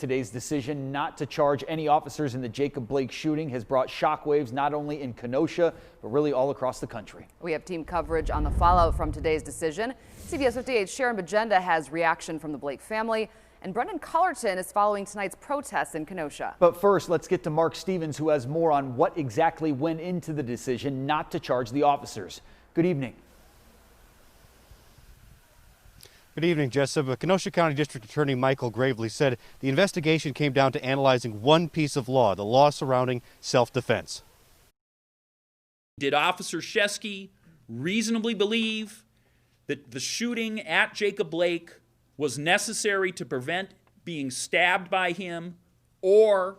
Today's decision not to charge any officers in the Jacob Blake shooting has brought shockwaves not only in Kenosha, but really all across the country. We have team coverage on the fallout from today's decision. CBS 58's Sharon Magenda has reaction from the Blake family, and Brendan Cullerton is following tonight's protests in Kenosha. But first, let's get to Mark Stevens, who has more on what exactly went into the decision not to charge the officers. Good evening. Good evening, Jessup. Kenosha County District Attorney Michael Graveley said the investigation came down to analyzing one piece of law, the law surrounding self-defense. Did Officer Shesky reasonably believe that the shooting at Jacob Blake was necessary to prevent being stabbed by him or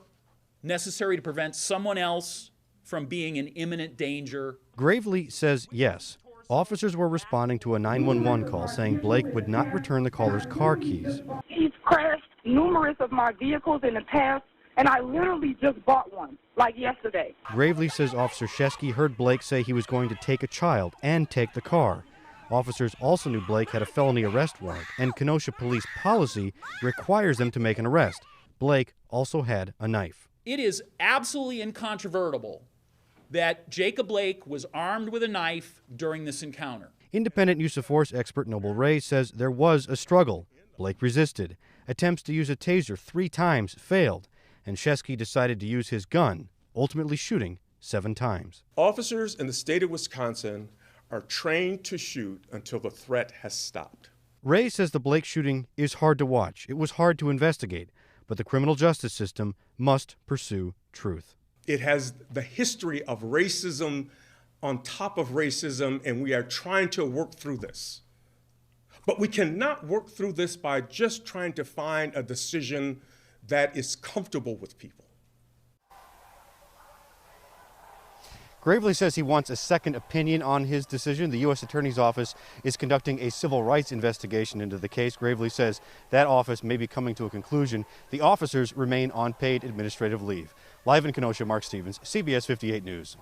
necessary to prevent someone else from being in imminent danger? Graveley says yes. Officers were responding to a 911 call saying Blake would not return the caller's car keys. He's crashed numerous of my vehicles in the past, and I literally just bought one, like yesterday. Graveley says Officer Shesky heard Blake say he was going to take a child and take the car. Officers also knew Blake had a felony arrest warrant, and Kenosha police policy requires them to make an arrest. Blake also had a knife. It is absolutely incontrovertible that Jacob Blake was armed with a knife during this encounter. Independent use of force expert Noble Ray says there was a struggle. Blake resisted. Attempts to use a taser 3 times failed, and Shesky decided to use his gun, ultimately shooting 7 times. Officers in the state of Wisconsin are trained to shoot until the threat has stopped. Ray says the Blake shooting is hard to watch. It was hard to investigate, but the criminal justice system must pursue truth. It has the history of racism on top of racism, and we are trying to work through this. But we cannot work through this by just trying to find a decision that is comfortable with people. Graveley says he wants a second opinion on his decision. The U.S. Attorney's Office is conducting a civil rights investigation into the case. Graveley says that office may be coming to a conclusion. The officers remain on paid administrative leave. Live in Kenosha, Mark Stevens, CBS 58 News.